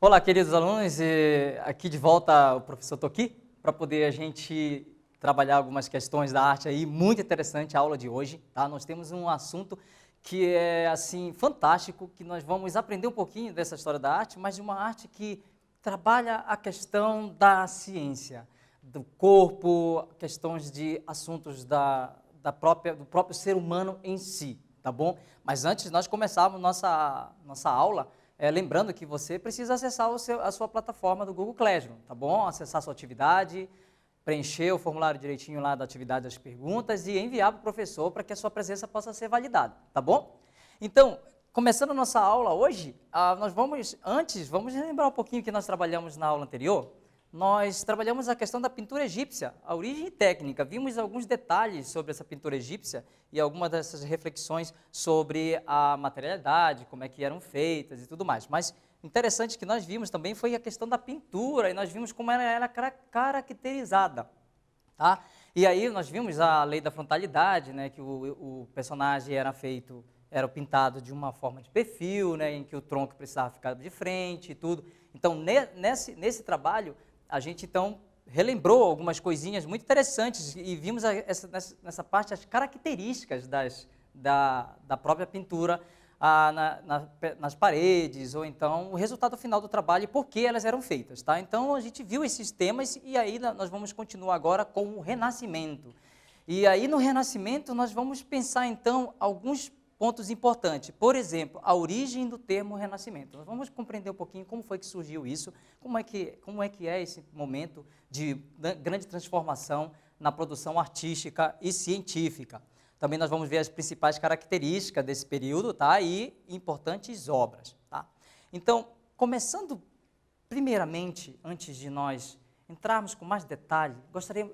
Olá, queridos alunos, aqui de volta o professor Toki, para poder a gente trabalhar algumas questões da arte aí, muito interessante a aula de hoje, tá? Nós temos um assunto que é, assim, fantástico, que nós vamos aprender um pouquinho dessa história da arte, mas de uma arte que trabalha a questão da ciência, do corpo, questões de assuntos do próprio ser humano em si, tá bom? Mas antes de nós começarmos nossa aula, lembrando que você precisa acessar a sua plataforma do Google Classroom, tá bom? Acessar a sua atividade, preencher o formulário direitinho lá da atividade das perguntas e enviar para o professor para que a sua presença possa ser validada, tá bom? Então, começando a nossa aula hoje, vamos relembrar um pouquinho o que nós trabalhamos na aula anterior. Nós trabalhamos a questão da pintura egípcia, a origem técnica, vimos alguns detalhes sobre essa pintura egípcia e algumas dessas reflexões sobre a materialidade, como é que eram feitas e tudo mais. Mas interessante que nós vimos também foi a questão da pintura e nós vimos como ela era caracterizada, tá? E aí nós vimos a lei da frontalidade, né, que o personagem era pintado de uma forma de perfil, né, em que o tronco precisava ficar de frente e tudo. Então, nesse trabalho, a gente, então, relembrou algumas coisinhas muito interessantes e vimos nessa parte as características da própria pintura nas paredes, ou então o resultado final do trabalho e por que elas eram feitas, tá? Então, a gente viu esses temas e aí nós vamos continuar agora com o Renascimento. E aí, no Renascimento, nós vamos pensar, então, alguns pontos importantes. Por exemplo, a origem do termo Renascimento. Nós vamos compreender um pouquinho como foi que surgiu isso, como é que é esse momento de grande transformação na produção artística e científica. Também nós vamos ver as principais características desse período, tá? E importantes obras, tá? Então, começando primeiramente, antes de nós entrarmos com mais detalhe,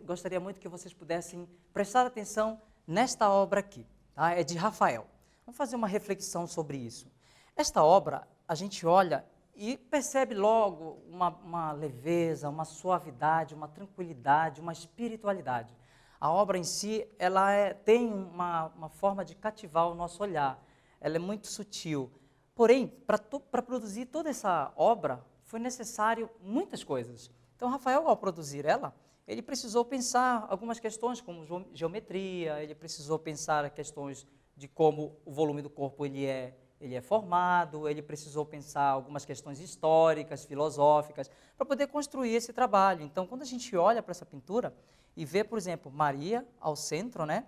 gostaria muito que vocês pudessem prestar atenção nesta obra aqui, tá? É de Rafael. Vamos fazer uma reflexão sobre isso. Esta obra, a gente olha e percebe logo uma leveza, uma suavidade, uma tranquilidade, uma espiritualidade. A obra em si, ela tem uma forma de cativar o nosso olhar. Ela é muito sutil. Porém, para produzir toda essa obra, foi necessário muitas coisas. Então, Rafael, ao produzir ela, ele precisou pensar algumas questões como geometria, ele precisou pensar questões de como o volume do corpo ele é formado, ele precisou pensar algumas questões históricas, filosóficas, para poder construir esse trabalho. Então, quando a gente olha para essa pintura e vê, por exemplo, Maria ao centro, né?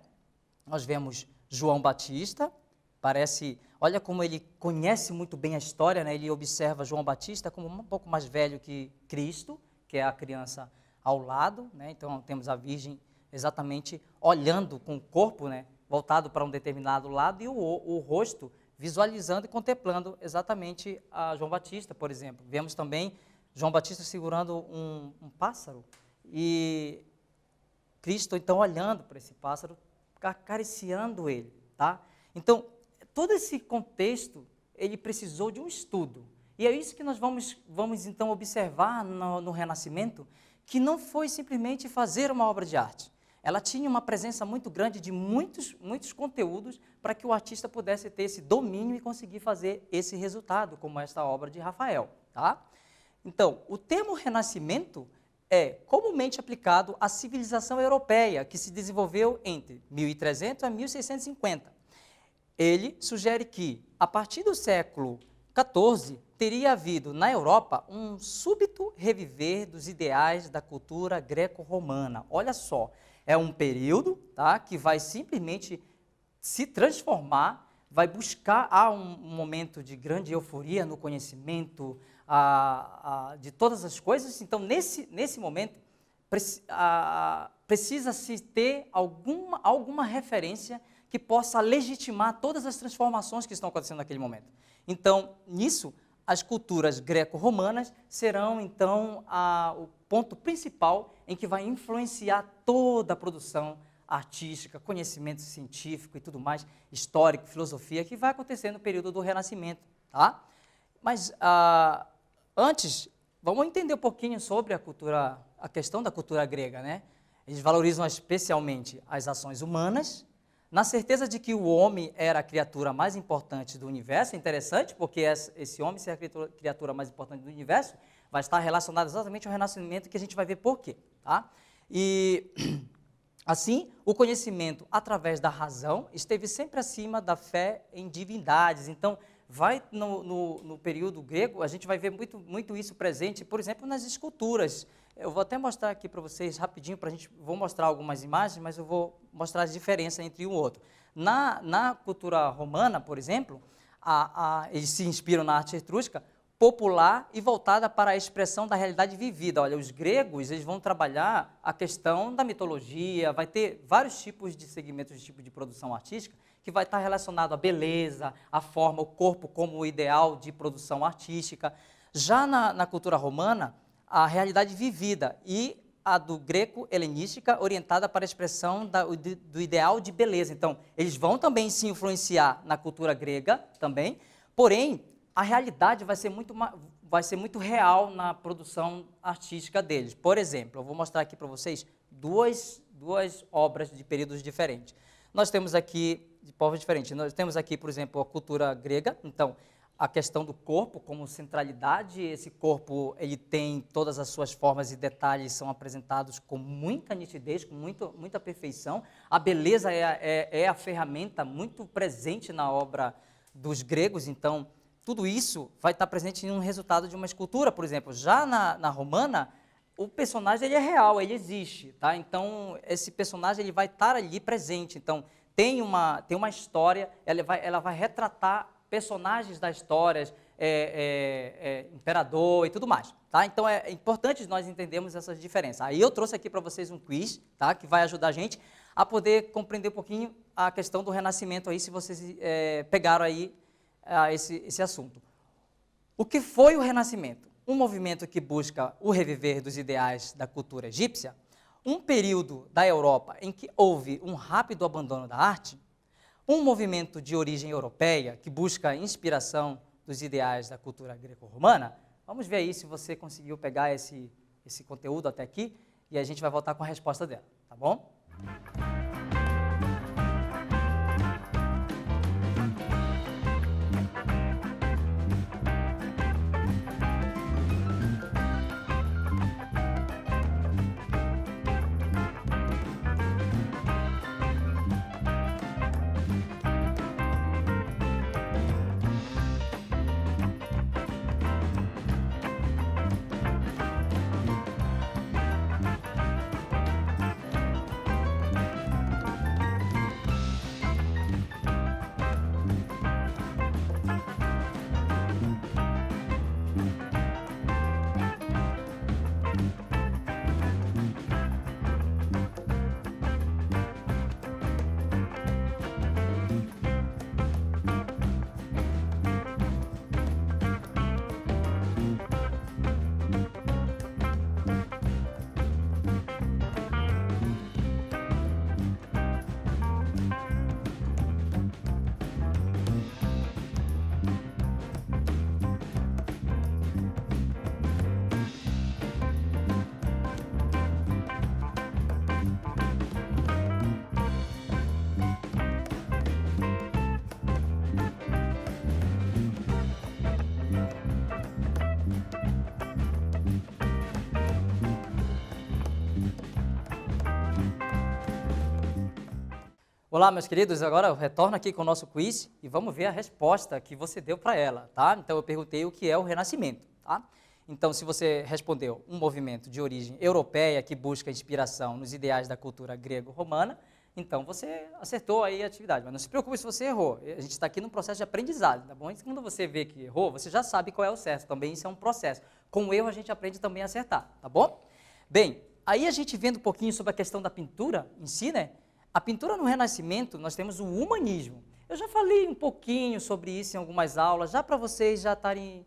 Nós vemos João Batista, olha como ele conhece muito bem a história, né? Ele observa João Batista como um pouco mais velho que Cristo, que é a criança ao lado, né? Então, temos a Virgem exatamente olhando com o corpo, né, voltado para um determinado lado, e o rosto visualizando e contemplando exatamente a João Batista, por exemplo. Vemos também João Batista segurando um pássaro, e Cristo, então, olhando para esse pássaro, acariciando ele, tá? Então, todo esse contexto, ele precisou de um estudo. E é isso que nós vamos então, observar no Renascimento, que não foi simplesmente fazer uma obra de arte. Ela tinha uma presença muito grande de muitos conteúdos para que o artista pudesse ter esse domínio e conseguir fazer esse resultado, como esta obra de Rafael, tá? Então, o termo Renascimento é comumente aplicado à civilização europeia, que se desenvolveu entre 1300 a 1650. Ele sugere que, a partir do século XIV, teria havido na Europa um súbito reviver dos ideais da cultura greco-romana. Olha só, é um período, tá, que vai simplesmente se transformar, vai buscar um momento de grande euforia no conhecimento de todas as coisas. Então, nesse momento, precisa-se ter alguma referência que possa legitimar todas as transformações que estão acontecendo naquele momento. Então, nisso, as culturas greco-romanas serão, então, o ponto principal em que vai influenciar toda a produção artística, conhecimento científico e tudo mais, histórico, filosofia, que vai acontecer no período do Renascimento, tá? Mas, antes, vamos entender um pouquinho sobre a questão da cultura grega, né? Eles valorizam especialmente as ações humanas, na certeza de que o homem era a criatura mais importante do universo. Interessante, porque esse homem ser a criatura mais importante do universo vai estar relacionado exatamente ao renascimento, que a gente vai ver por quê. Tá? E assim, o conhecimento através da razão esteve sempre acima da fé em divindades. Então, no período grego, a gente vai ver muito isso presente, por exemplo, nas esculturas. Eu vou até mostrar aqui para vocês rapidinho, vou mostrar algumas imagens, mas eu vou mostrar as diferenças entre um e outro. Na cultura romana, por exemplo, eles se inspiram na arte etrusca, popular e voltada para a expressão da realidade vivida. Olha, os gregos, eles vão trabalhar a questão da mitologia, vai ter vários tipos de segmentos de tipo de produção artística que vai estar relacionado à beleza, à forma, o corpo como o ideal de produção artística. Já na cultura romana, a realidade vivida e a do greco-helenística orientada para a expressão do ideal de beleza. Então, eles vão também se influenciar na cultura grega também, porém, a realidade vai ser muito real na produção artística deles. Por exemplo, eu vou mostrar aqui para vocês duas obras de períodos diferentes. Nós temos aqui, de povos diferentes, nós temos aqui, por exemplo, a cultura grega. Então, a questão do corpo como centralidade, esse corpo ele tem todas as suas formas e detalhes são apresentados com muita nitidez, com muita perfeição. A beleza é a ferramenta muito presente na obra dos gregos, então tudo isso vai estar presente em um resultado de uma escultura, por exemplo. Já na romana, o personagem ele é real, ele existe, tá? Então, esse personagem ele vai estar ali presente. Então, tem uma história, ela vai retratar personagens da história, imperador e tudo mais, tá? Então, é importante nós entendermos essas diferenças. Aí eu trouxe aqui para vocês um quiz, tá? Que vai ajudar a gente a poder compreender um pouquinho a questão do Renascimento aí, se vocês pegaram aí esse assunto. O que foi o Renascimento? Um movimento que busca o reviver dos ideais da cultura egípcia, um período da Europa em que houve um rápido abandono da arte, um movimento de origem europeia que busca a inspiração dos ideais da cultura greco-romana. Vamos ver aí se você conseguiu pegar esse conteúdo até aqui e a gente vai voltar com a resposta dela, tá bom? Olá, meus queridos, agora eu retorno aqui com o nosso quiz e vamos ver a resposta que você deu para ela, tá? Então, eu perguntei o que é o Renascimento, tá? Então, se você respondeu um movimento de origem europeia que busca inspiração nos ideais da cultura grego-romana, então você acertou aí a atividade. Mas não se preocupe se você errou, a gente está aqui num processo de aprendizado, tá bom? E quando você vê que errou, você já sabe qual é o certo, também isso é um processo. Com o erro, a gente aprende também a acertar, tá bom? Bem, aí a gente vendo um pouquinho sobre a questão da pintura em si, né? A pintura no Renascimento, nós temos o humanismo. Eu já falei um pouquinho sobre isso em algumas aulas, já para vocês já estarem,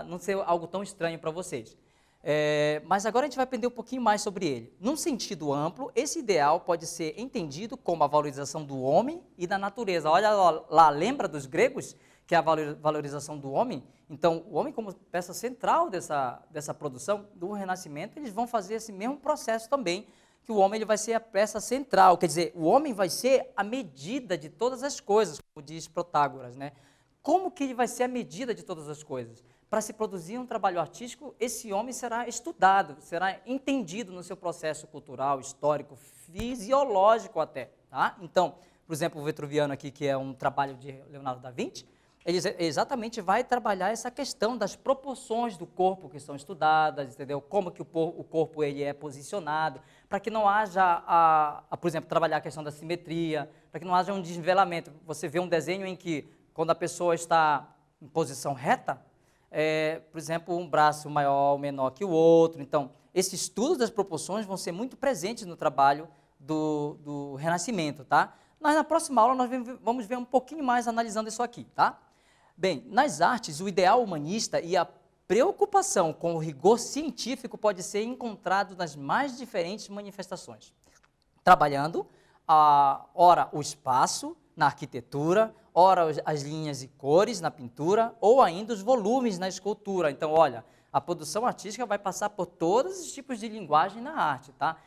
não ser algo tão estranho para vocês. Mas agora a gente vai aprender um pouquinho mais sobre ele. Num sentido amplo, esse ideal pode ser entendido como a valorização do homem e da natureza. Olha lá, lembra dos gregos, que é a valorização do homem? Então, o homem como peça central dessa produção do Renascimento, eles vão fazer esse mesmo processo também, que o homem ele vai ser a peça central, quer dizer, o homem vai ser a medida de todas as coisas, como diz Protágoras, né? Como que ele vai ser a medida de todas as coisas? Para se produzir um trabalho artístico, esse homem será estudado, será entendido no seu processo cultural, histórico, fisiológico até, tá? Então, por exemplo, o Vitruviano aqui, que é um trabalho de Leonardo da Vinci, ele exatamente vai trabalhar essa questão das proporções do corpo que são estudadas, entendeu? Como que o corpo ele é posicionado, para que não haja, por exemplo, trabalhar a questão da simetria, para que não haja um desnivelamento. Você vê um desenho em que, quando a pessoa está em posição reta, por exemplo, um braço maior ou menor que o outro. Então, esse estudo das proporções vão ser muito presentes no trabalho do Renascimento, tá? Mas na próxima aula nós vamos ver um pouquinho mais analisando isso aqui, tá? Bem, nas artes, o ideal humanista e a preocupação com o rigor científico pode ser encontrado nas mais diferentes manifestações, trabalhando, ora, o espaço na arquitetura, ora, as linhas e cores na pintura, ou ainda os volumes na escultura. Então, olha, a produção artística vai passar por todos os tipos de linguagem na arte, tá?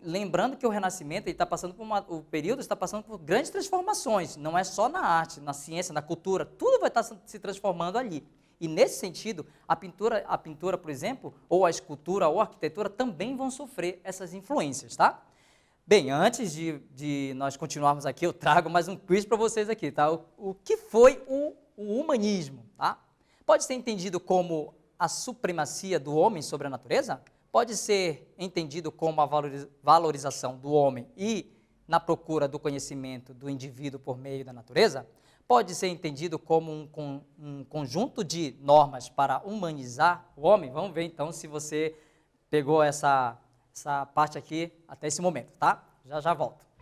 Lembrando que o Renascimento está passando por o período está passando por grandes transformações, não é só na arte, na ciência, na cultura, tudo vai estar se transformando ali. E nesse sentido, a pintura, por exemplo, ou a escultura ou a arquitetura também vão sofrer essas influências, tá? Bem, antes de nós continuarmos aqui, eu trago mais um quiz para vocês aqui, tá? O que foi o humanismo, tá? Pode ser entendido como a supremacia do homem sobre a natureza? Pode ser entendido como a valorização do homem e na procura do conhecimento do indivíduo por meio da natureza? Pode ser entendido como um conjunto de normas para humanizar o homem? Vamos ver então se você pegou essa parte aqui até esse momento, tá? Já volto.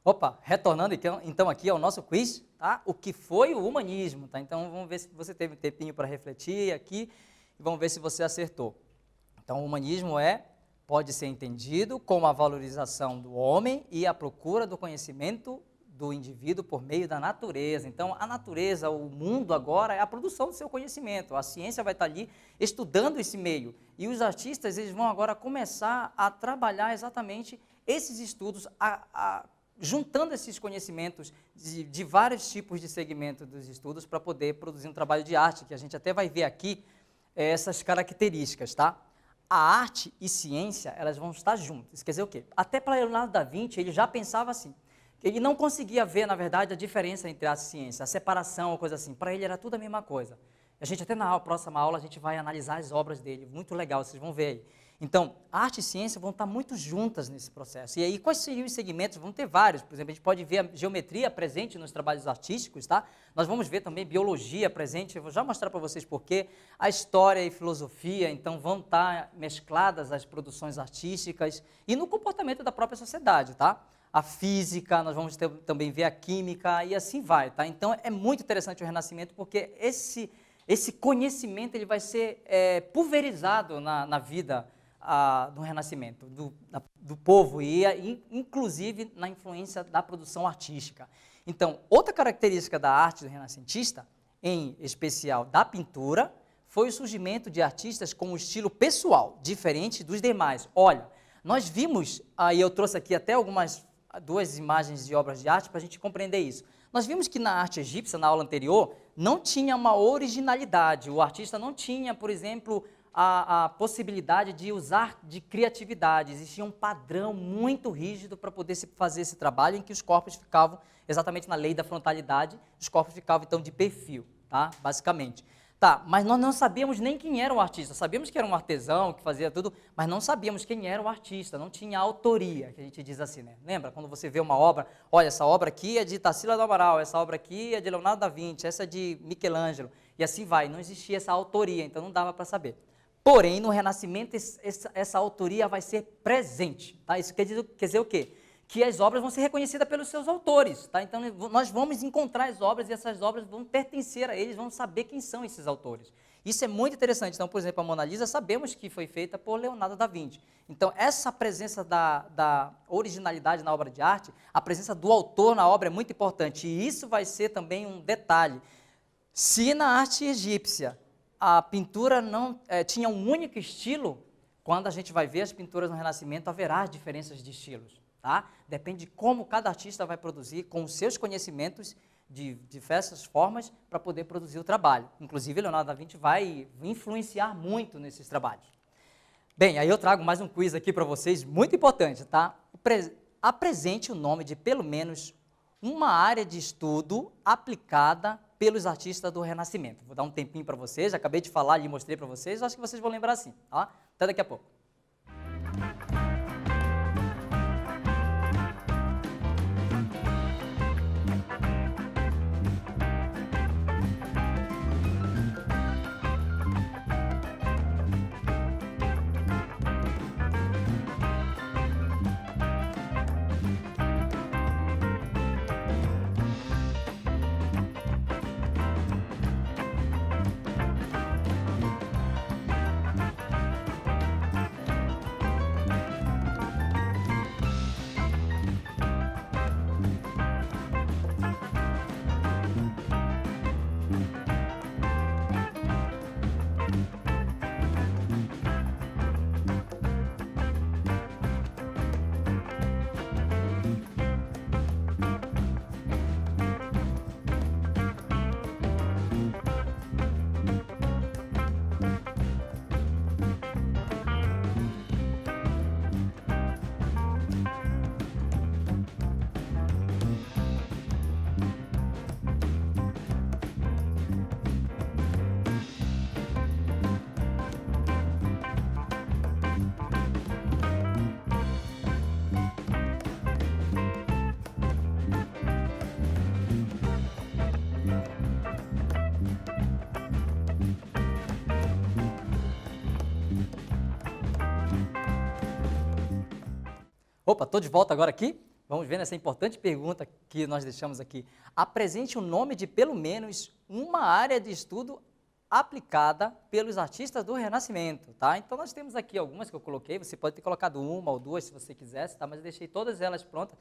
Opa, retornando então aqui ao nosso quiz, tá? O que foi o humanismo, tá? Então vamos ver se você teve um tempinho para refletir aqui e vamos ver se você acertou. Então o humanismo pode ser entendido como a valorização do homem e a procura do conhecimento do indivíduo por meio da natureza. Então a natureza, o mundo agora é a produção do seu conhecimento, a ciência vai estar ali estudando esse meio e os artistas eles vão agora começar a trabalhar exatamente esses estudos, juntando esses conhecimentos de vários tipos de segmentos dos estudos para poder produzir um trabalho de arte, que a gente até vai ver aqui essas características, tá? A arte e ciência, elas vão estar juntas. Isso quer dizer o quê? Até para Leonardo da Vinci, ele já pensava assim. Ele não conseguia ver, na verdade, a diferença entre arte e ciência, a separação ou coisa assim. Para ele era tudo a mesma coisa. A gente até na próxima aula a gente vai analisar as obras dele, muito legal, vocês vão ver aí. Então, arte e ciência vão estar muito juntas nesse processo. E aí, quais seriam os segmentos? Vão ter vários. Por exemplo, a gente pode ver a geometria presente nos trabalhos artísticos, tá? Nós vamos ver também biologia presente. Eu vou já mostrar para vocês porquê. A história e filosofia, então, vão estar mescladas às produções artísticas e no comportamento da própria sociedade, tá? A física, nós vamos também ver a química e assim vai, tá? Então, é muito interessante o Renascimento porque esse conhecimento ele vai ser pulverizado na vida do Renascimento, do povo, e inclusive na influência da produção artística. Então, outra característica da arte do renascentista, em especial da pintura, foi o surgimento de artistas com um estilo pessoal, diferente dos demais. Olha, nós vimos, aí eu trouxe aqui até duas imagens de obras de arte para a gente compreender isso. Nós vimos que na arte egípcia, na aula anterior, não tinha uma originalidade. O artista não tinha, por exemplo, a possibilidade de usar de criatividade. Existia um padrão muito rígido para poder se fazer esse trabalho, em que os corpos ficavam, exatamente na lei da frontalidade, os corpos ficavam, então, de perfil, tá? Basicamente. Tá, mas nós não sabíamos nem quem era o artista. Sabíamos que era um artesão, que fazia tudo, mas não sabíamos quem era o artista, não tinha autoria, que a gente diz assim, né? Lembra? Quando você vê uma obra, olha, essa obra aqui é de Tarsila do Amaral, essa obra aqui é de Leonardo da Vinci, essa é de Michelangelo, e assim vai. Não existia essa autoria, então não dava para saber. Porém, no Renascimento, essa autoria vai ser presente, tá? Isso quer dizer o quê? Que as obras vão ser reconhecidas pelos seus autores, tá? Então, nós vamos encontrar as obras e essas obras vão pertencer a eles, vamos saber quem são esses autores. Isso é muito interessante. Então, por exemplo, a Mona Lisa, sabemos que foi feita por Leonardo da Vinci. Então, essa presença da originalidade na obra de arte, a presença do autor na obra é muito importante. E isso vai ser também um detalhe. Se na arte egípcia a pintura não tinha um único estilo, quando a gente vai ver as pinturas no Renascimento, haverá diferenças de estilos. Tá? Depende de como cada artista vai produzir, com os seus conhecimentos de diversas formas, para poder produzir o trabalho. Inclusive, Leonardo da Vinci vai influenciar muito nesses trabalhos. Bem, aí eu trago mais um quiz aqui para vocês, muito importante, tá? Apresente o nome de, pelo menos, uma área de estudo aplicada pelos artistas do Renascimento. Vou dar um tempinho para vocês, acabei de falar e mostrei para vocês, acho que vocês vão lembrar assim, tá? Até daqui a pouco. Opa, estou de volta agora aqui. Vamos ver nessa importante pergunta que nós deixamos aqui. Apresente o nome de, pelo menos, uma área de estudo aplicada pelos artistas do Renascimento, tá? Então, nós temos aqui algumas que eu coloquei. Você pode ter colocado uma ou duas, se você quisesse, tá? Mas eu deixei todas elas prontas,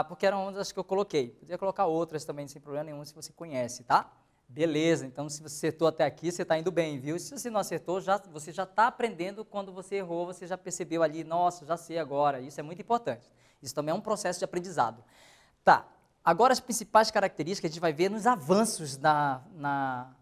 porque eram umas das que eu coloquei. Podia colocar outras também, sem problema nenhum, se você conhece, tá? Beleza, então se você acertou até aqui, você está indo bem, viu? Se você não acertou, você já está aprendendo. Quando você errou, você já percebeu ali, nossa, já sei agora. Isso é muito importante. Isso também é um processo de aprendizado. Tá, agora as principais características a gente vai ver nos avanços na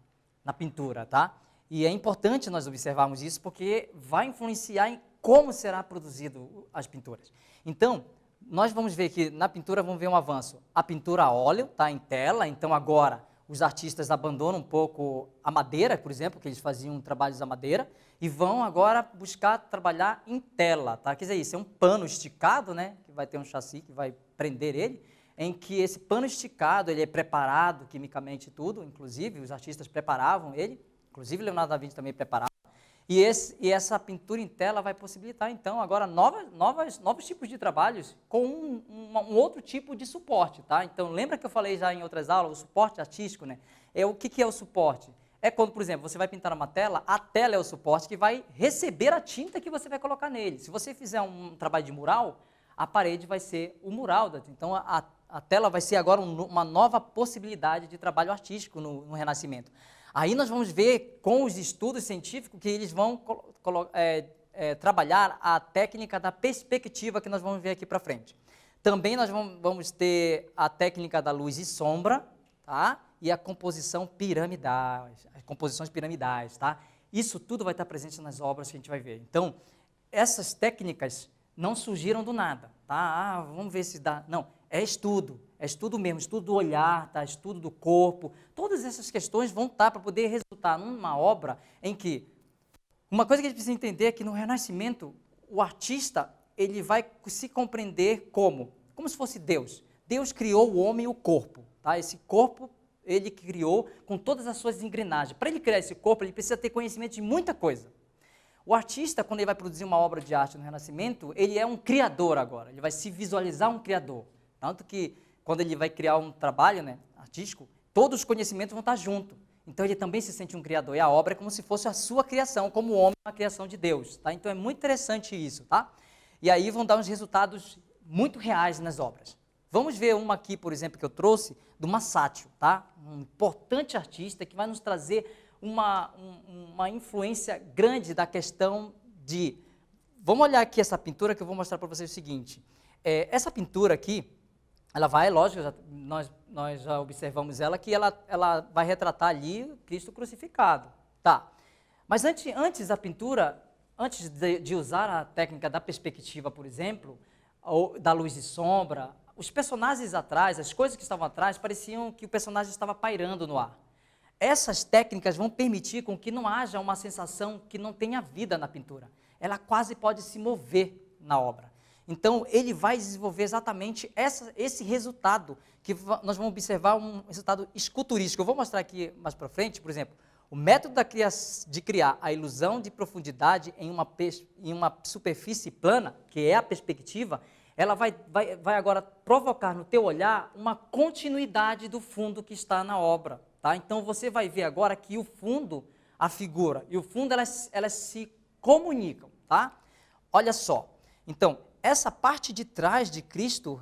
pintura, tá? E é importante nós observarmos isso, porque vai influenciar em como será produzido as pinturas. Então, nós vamos ver que na pintura, vamos ver um avanço. A pintura a óleo, tá, em tela. Então, agora os artistas abandonam um pouco a madeira, por exemplo, que eles faziam trabalhos à madeira, e vão agora buscar trabalhar em tela, tá? Quer dizer, isso é um pano esticado, né, que vai ter um chassi que vai prender ele, em que esse pano esticado, ele é preparado quimicamente e tudo, inclusive os artistas preparavam ele, inclusive Leonardo da Vinci também preparava, e essa pintura em tela vai possibilitar, então, agora novos tipos de trabalhos com um outro tipo de suporte, tá? Então, lembra que eu falei já em outras aulas, o suporte artístico, né? O que é o suporte? é quando, por exemplo, você vai pintar uma tela, a tela é o suporte que vai receber a tinta que você vai colocar nele. Se você fizer um trabalho de mural, a parede vai ser o mural da tinta. Então, a tela vai ser agora uma nova possibilidade de trabalho artístico no Renascimento. Aí nós vamos ver com os estudos científicos que eles vão trabalhar a técnica da perspectiva que nós vamos ver aqui para frente. Também nós vamos ter a técnica da luz e sombra, tá? E a composição piramidal, as composições piramidais, tá? Isso tudo vai estar presente nas obras que a gente vai ver. Então, essas técnicas não surgiram do nada, tá? Ah, vamos ver se dá. Não, é estudo mesmo, estudo do olhar, tá? Estudo do corpo. Todas essas questões vão estar para poder resultar numa obra em que uma coisa que a gente precisa entender é que no Renascimento o artista ele vai se compreender como se fosse Deus. Deus criou o homem e o corpo, tá? Esse corpo ele criou com todas as suas engrenagens. Para ele criar esse corpo, ele precisa ter conhecimento de muita coisa. O artista, quando ele vai produzir uma obra de arte no Renascimento, ele é um criador agora, ele vai se visualizar um criador. Tanto que, quando ele vai criar um trabalho, né, artístico, todos os conhecimentos vão estar juntos. Então, ele também se sente um criador, e a obra é como se fosse a sua criação, como o homem é uma criação de Deus. Tá? Então, é muito interessante isso. Tá? E aí vão dar uns resultados muito reais nas obras. Vamos ver uma aqui, por exemplo, que eu trouxe, do Masaccio, tá? Um importante artista que vai nos trazer uma influência grande da questão de... Vamos olhar aqui essa pintura que eu vou mostrar para vocês o seguinte. Essa pintura aqui, ela vai, lógico, nós já observamos ela, que ela vai retratar ali Cristo crucificado. Tá. Mas antes da pintura, antes de usar a técnica da perspectiva, por exemplo, ou da luz e sombra, os personagens atrás, as coisas que estavam atrás, pareciam que o personagem estava pairando no ar. Essas técnicas vão permitir com que não haja uma sensação que não tenha vida na pintura. Ela quase pode se mover na obra. Então, ele vai desenvolver exatamente esse resultado, que nós vamos observar um resultado esculturístico. Eu vou mostrar aqui mais para frente, por exemplo, o método de criar a ilusão de profundidade em uma superfície plana, que é a perspectiva, ela vai agora provocar no teu olhar uma continuidade do fundo que está na obra. Tá? Então, você vai ver agora que o fundo, a figura e o fundo, elas se comunicam. Tá? Olha só. Então, essa parte de trás de Cristo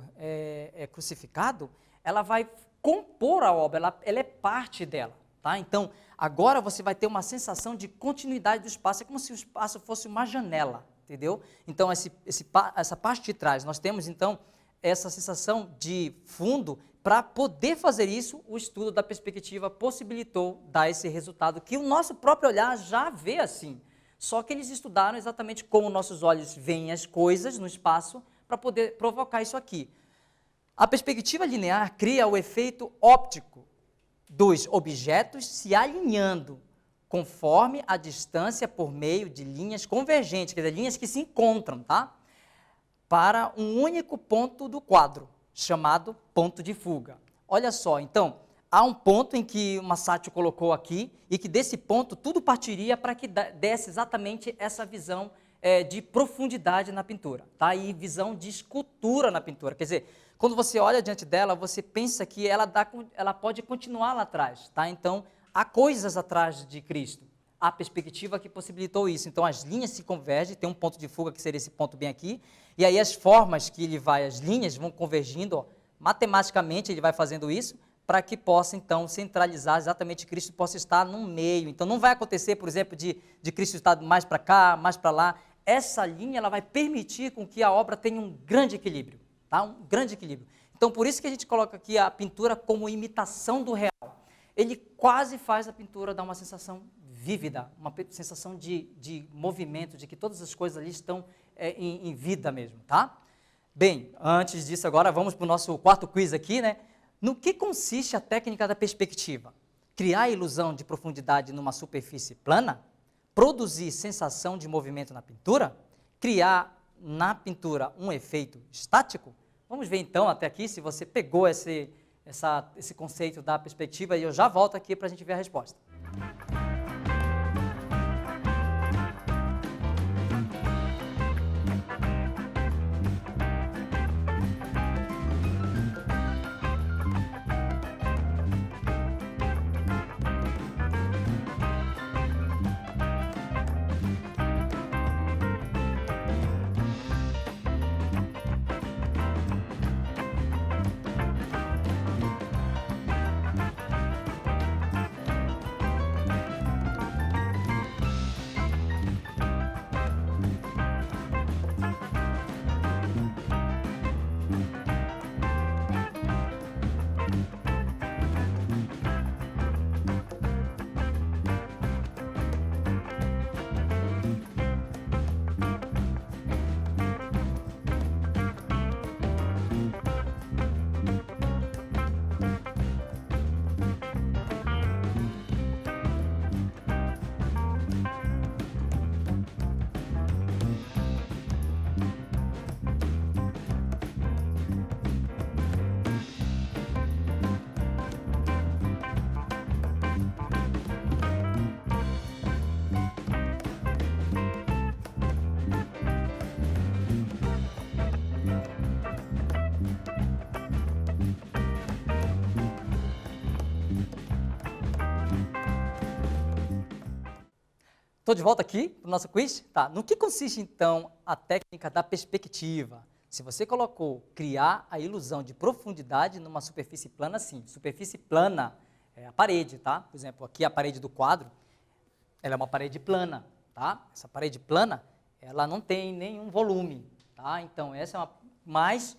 crucificado, ela vai compor a obra, ela é parte dela. Tá? Então, agora você vai ter uma sensação de continuidade do espaço, é como se o espaço fosse uma janela. Entendeu? Então, essa parte de trás, nós temos, então, essa sensação de fundo. Para poder fazer isso, o estudo da perspectiva possibilitou dar esse resultado, que o nosso próprio olhar já vê assim. Só que eles estudaram exatamente como nossos olhos veem as coisas no espaço, para poder provocar isso aqui. A perspectiva linear cria o efeito óptico dos objetos se alinhando, conforme a distância por meio de linhas convergentes, quer dizer, linhas que se encontram, tá? Para um único ponto do quadro, chamado ponto de fuga. Olha só, então, há um ponto em que o Masaccio colocou aqui, e que desse ponto tudo partiria para que desse exatamente essa visão de profundidade na pintura, tá? E visão de escultura na pintura. Quer dizer, quando você olha diante dela, você pensa que ela pode continuar lá atrás, tá? Então, há coisas atrás de Cristo, a perspectiva que possibilitou isso. Então, as linhas se convergem, tem um ponto de fuga que seria esse ponto bem aqui, e aí as formas que ele vai, as linhas vão convergindo, ó, matematicamente ele vai fazendo isso, para que possa, então, centralizar exatamente Cristo, possa estar no meio. Então, não vai acontecer, por exemplo, de Cristo estar mais para cá, mais para lá. Essa linha ela vai permitir com que a obra tenha um grande equilíbrio, tá? Um grande equilíbrio. Então, por isso que a gente coloca aqui a pintura como imitação do real. Ele quase faz a pintura dar uma sensação vívida, uma sensação de movimento, de que todas as coisas ali estão em vida mesmo, tá? Bem, antes disso agora vamos para o nosso quarto quiz aqui, né? No que consiste a técnica da perspectiva? Criar a ilusão de profundidade numa superfície plana? Produzir sensação de movimento na pintura? Criar na pintura um efeito estático? Vamos ver então até aqui se você pegou esse conceito da perspectiva, e eu já volto aqui para a gente ver a resposta. Estou de volta aqui para o nosso quiz. Tá. No que consiste, então, a técnica da perspectiva? Se você colocou criar a ilusão de profundidade numa superfície plana, sim. Superfície plana é a parede, tá? Por exemplo, aqui a parede do quadro, ela é uma parede plana, tá? Essa parede plana, ela não tem nenhum volume, tá? Então, essa é uma... Mas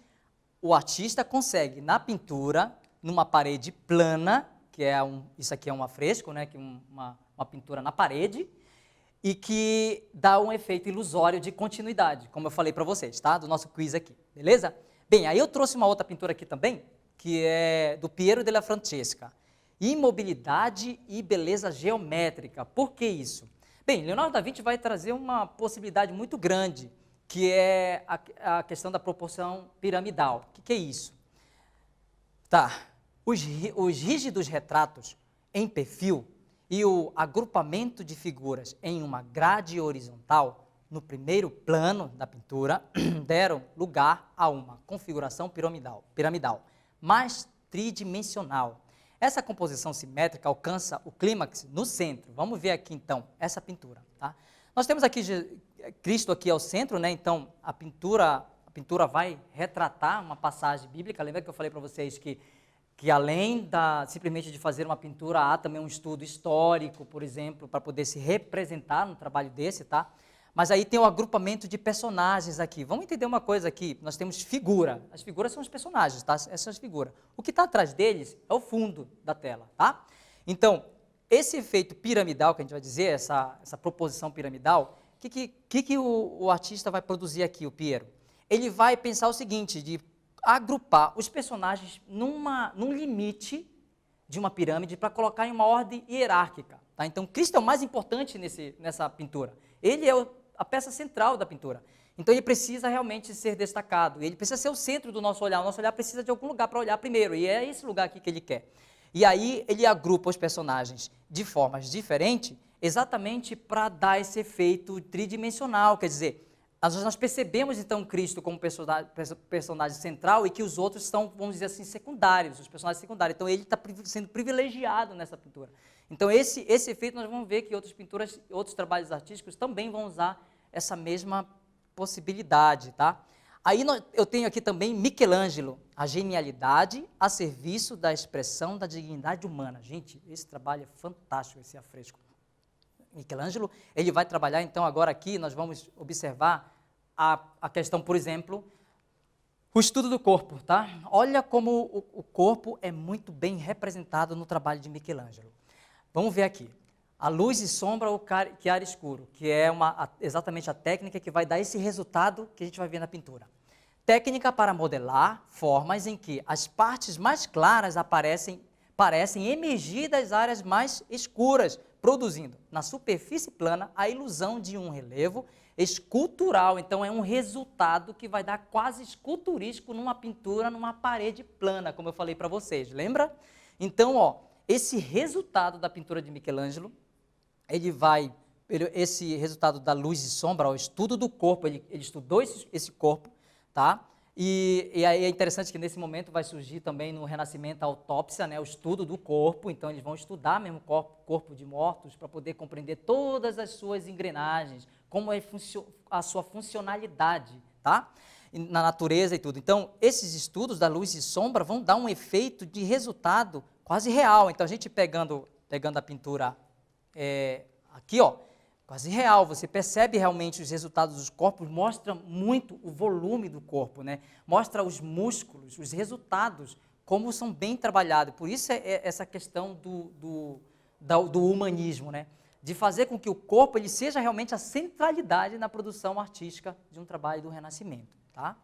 o artista consegue, na pintura, numa parede plana, que é isso aqui é um afresco, né? Que uma pintura na parede, e que dá um efeito ilusório de continuidade, como eu falei para vocês, tá? Do nosso quiz aqui, beleza? Bem, aí eu trouxe uma outra pintura aqui também, que é do Piero della Francesca. Imobilidade e beleza geométrica. Por que isso? Bem, Leonardo da Vinci vai trazer uma possibilidade muito grande, que é a questão da proporção piramidal. O que é isso? Tá, os rígidos retratos em perfil e o agrupamento de figuras em uma grade horizontal, no primeiro plano da pintura, deram lugar a uma configuração piramidal, mais tridimensional. Essa composição simétrica alcança o clímax no centro. Vamos ver aqui, então, essa pintura. Tá? Nós temos aqui Cristo aqui ao centro, né? Então, a pintura vai retratar uma passagem bíblica. Lembra que eu falei para vocês que além simplesmente de fazer uma pintura, há também um estudo histórico, por exemplo, para poder se representar no trabalho desse, tá? Mas aí tem o agrupamento de personagens aqui. Vamos entender uma coisa aqui, nós temos figura. As figuras são os personagens, tá? Essas são as figuras. O que está atrás deles é o fundo da tela, tá? Então, esse efeito piramidal, que a gente vai dizer, essa proposição piramidal, o que o artista vai produzir aqui, o Piero? Ele vai pensar o seguinte, de agrupar os personagens num limite de uma pirâmide para colocar em uma ordem hierárquica. Tá? Então, Cristo é o mais importante nessa pintura. Ele é a peça central da pintura. Então, ele precisa realmente ser destacado. Ele precisa ser o centro do nosso olhar. O nosso olhar precisa de algum lugar para olhar primeiro. E é esse lugar aqui que ele quer. E aí, ele agrupa os personagens de formas diferentes, exatamente para dar esse efeito tridimensional. Quer dizer, nós percebemos, então, Cristo como personagem central e que os outros são, vamos dizer assim, secundários, os personagens secundários. Então, ele está sendo privilegiado nessa pintura. Então, esse efeito nós vamos ver que outras pinturas, outros trabalhos artísticos também vão usar essa mesma possibilidade, tá? Aí eu tenho aqui também Michelangelo, a genialidade a serviço da expressão da dignidade humana. Gente, esse trabalho é fantástico, esse afresco. Michelangelo, ele vai trabalhar, então, agora aqui, nós vamos observar a questão, por exemplo, o estudo do corpo, tá? Olha como o corpo é muito bem representado no trabalho de Michelangelo. Vamos ver aqui. A luz e sombra ou chiaro escuro, que é exatamente a técnica que vai dar esse resultado que a gente vai ver na pintura. Técnica para modelar formas em que as partes mais claras parecem emergir das áreas mais escuras, produzindo na superfície plana a ilusão de um relevo escultural. Então, é um resultado que vai dar quase esculturístico numa pintura, numa parede plana, como eu falei para vocês, lembra? Então, esse resultado da pintura de Michelangelo, esse resultado da luz e sombra, o estudo do corpo, ele estudou esse corpo, tá? E aí é interessante que nesse momento vai surgir também no Renascimento a autópsia, né, o estudo do corpo. Então eles vão estudar mesmo o corpo de mortos para poder compreender todas as suas engrenagens, como é a sua funcionalidade, tá? Na natureza e tudo. Então esses estudos da luz e sombra vão dar um efeito de resultado quase real. Então a gente pegando a pintura aqui, quase real, você percebe realmente os resultados dos corpos, mostra muito o volume do corpo, né? Mostra os músculos, os resultados, como são bem trabalhados. Por isso essa questão do humanismo, né? De fazer com que o corpo ele seja realmente a centralidade na produção artística de um trabalho do Renascimento, tá?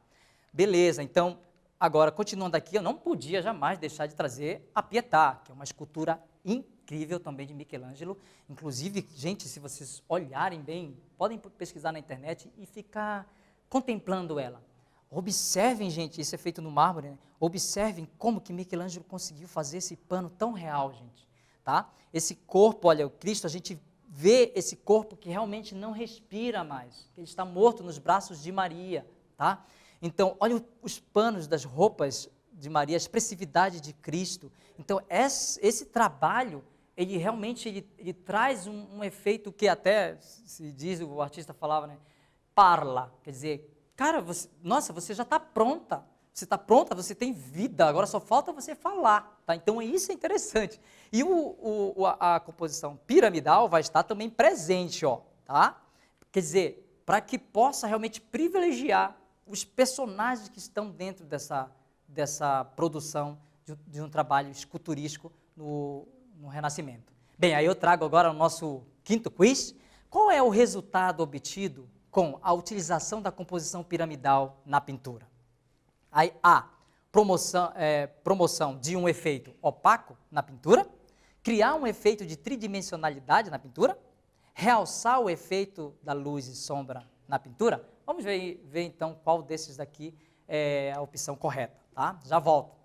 Beleza, então, agora, continuando aqui, eu não podia jamais deixar de trazer a Pietà, que é uma escultura incrível também de Michelangelo. Inclusive, gente, se vocês olharem bem, podem pesquisar na internet e ficar contemplando ela. Observem, gente, isso é feito no mármore, né? Observem como que Michelangelo conseguiu fazer esse pano tão real, gente. Tá? Esse corpo, olha, o Cristo, a gente vê esse corpo que realmente não respira mais, que ele está morto nos braços de Maria, tá? Então, olha os panos das roupas de Maria, a expressividade de Cristo. Então, esse trabalho ele realmente ele traz um efeito que até, se diz, o artista falava, né? Parla, quer dizer, cara, nossa, você já está pronta. Você está pronta, você tem vida, agora só falta você falar, tá? Então, isso é interessante. E a composição piramidal vai estar também presente, ó, tá? Quer dizer, para que possa realmente privilegiar os personagens que estão dentro dessa produção de um trabalho esculturístico no Renascimento. Bem, aí eu trago agora o nosso quinto quiz. Qual é o resultado obtido com a utilização da composição piramidal na pintura? Aí, A, promoção de um efeito opaco na pintura, criar um efeito de tridimensionalidade na pintura, realçar o efeito da luz e sombra na pintura. Vamos ver então qual desses daqui é a opção correta, tá? Já volto.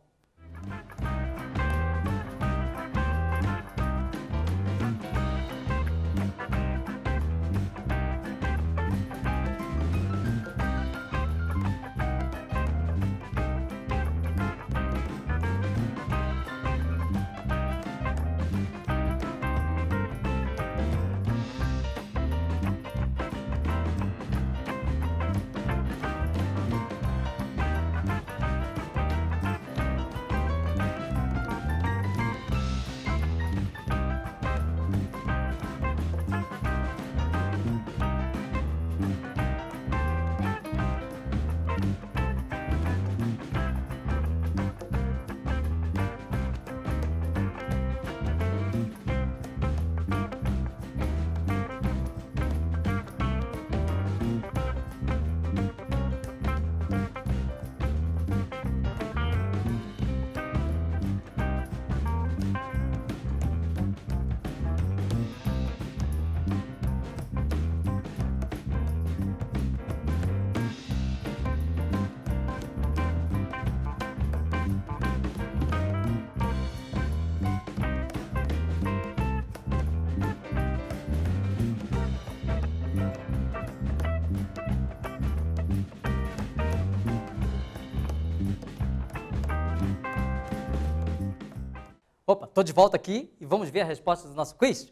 Opa, estou de volta aqui e vamos ver a resposta do nosso quiz?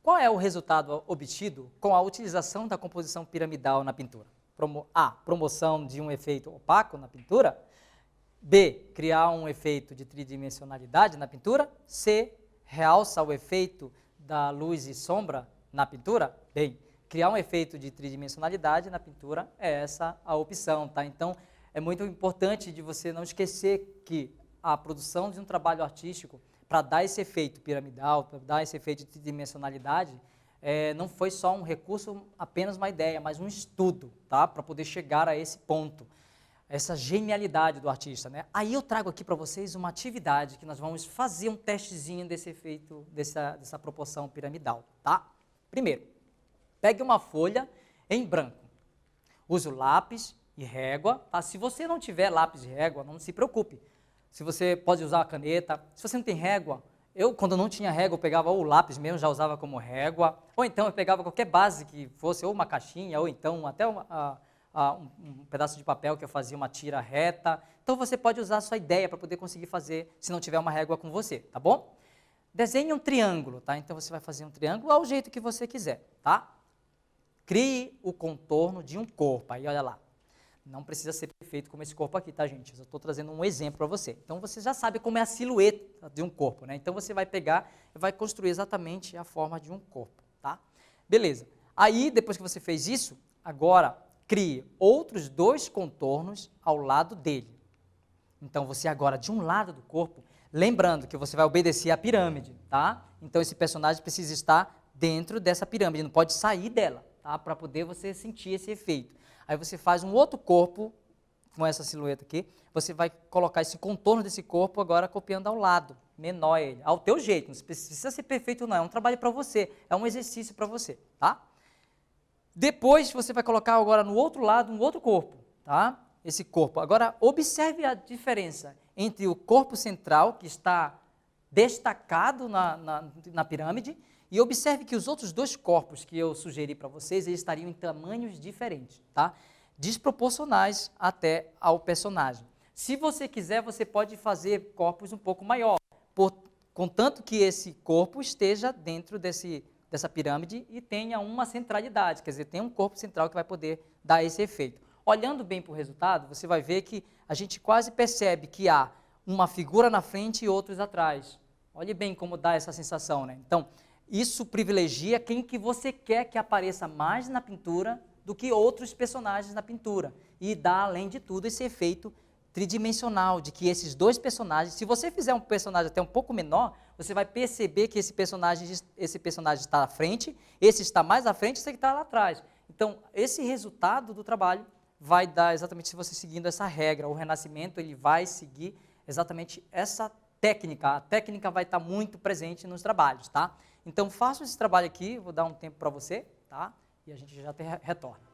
Qual é o resultado obtido com a utilização da composição piramidal na pintura? A, promoção de um efeito opaco na pintura. B, criar um efeito de tridimensionalidade na pintura. C, realça o efeito da luz e sombra na pintura. Bem, criar um efeito de tridimensionalidade na pintura é essa a opção, tá? Então, é muito importante de você não esquecer que a produção de um trabalho artístico, para dar esse efeito piramidal, para dar esse efeito de tridimensionalidade, não foi só um recurso, apenas uma ideia, mas um estudo, tá? Para poder chegar a esse ponto, essa genialidade do artista, né? Aí eu trago aqui para vocês uma atividade que nós vamos fazer um testezinho desse efeito, dessa proporção piramidal, tá? Primeiro, pegue uma folha em branco, use o lápis e régua, tá? Se você não tiver lápis e régua, não se preocupe. Se você pode usar a caneta, se você não tem régua, quando não tinha régua, eu pegava o lápis mesmo, já usava como régua, ou então eu pegava qualquer base que fosse, ou uma caixinha, ou então até um pedaço de papel que eu fazia uma tira reta. Então você pode usar a sua ideia para poder conseguir fazer, se não tiver uma régua com você, tá bom? Desenhe um triângulo, tá? Então você vai fazer um triângulo ao jeito que você quiser, tá? Crie o contorno de um corpo, aí olha lá. Não precisa ser perfeito como esse corpo aqui, tá, gente? Eu estou trazendo um exemplo para você. Então, você já sabe como é a silhueta de um corpo, né? Então, você vai pegar e vai construir exatamente a forma de um corpo, tá? Beleza. Aí, depois que você fez isso, agora, crie outros 2 contornos ao lado dele. Então, você agora, de um lado do corpo, lembrando que você vai obedecer à pirâmide, tá? Então, esse personagem precisa estar dentro dessa pirâmide, não pode sair dela, tá? Para poder você sentir esse efeito. Aí você faz um outro corpo, com essa silhueta aqui, você vai colocar esse contorno desse corpo agora copiando ao lado, menor ele, ao teu jeito, não precisa ser perfeito não, é um trabalho para você, é um exercício para você, tá? Depois você vai colocar agora no outro lado um outro corpo, tá? Esse corpo. Agora observe a diferença entre o corpo central, que está destacado na pirâmide, e observe que os outros 2 corpos que eu sugeri para vocês, eles estariam em tamanhos diferentes, tá? Desproporcionais até ao personagem. Se você quiser, você pode fazer corpos um pouco maior, contanto que esse corpo esteja dentro dessa pirâmide e tenha uma centralidade, quer dizer, tem um corpo central que vai poder dar esse efeito. Olhando bem para o resultado, você vai ver que a gente quase percebe que há uma figura na frente e outros atrás. Olhe bem como dá essa sensação, né? Então, isso privilegia quem que você quer que apareça mais na pintura do que outros personagens na pintura. E dá, além de tudo, esse efeito tridimensional, de que esses dois personagens, se você fizer um personagem até um pouco menor, você vai perceber que esse personagem está à frente, esse está mais à frente, esse está lá atrás. Então, esse resultado do trabalho vai dar exatamente, se você seguindo essa regra, o Renascimento ele vai seguir exatamente essa técnica, a técnica vai estar muito presente nos trabalhos, tá? Então, faça esse trabalho aqui, vou dar um tempo para você, tá? E a gente já retorna.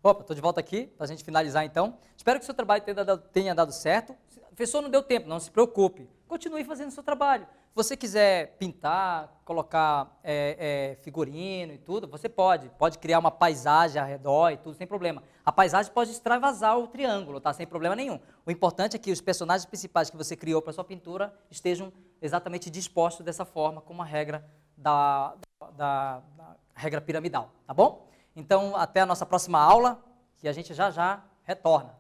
Opa, estou de volta aqui para a gente finalizar então. Espero que o seu trabalho tenha dado certo. Se a pessoa não deu tempo, não se preocupe. Continue fazendo o seu trabalho. Se você quiser pintar, colocar figurino e tudo, você pode. Pode criar uma paisagem ao redor e tudo, sem problema. A paisagem pode extravasar o triângulo, tá? Sem problema nenhum. O importante é que os personagens principais que você criou para sua pintura estejam exatamente dispostos dessa forma, como a regra da regra piramidal, tá bom? Então, até a nossa próxima aula, que a gente já retorna.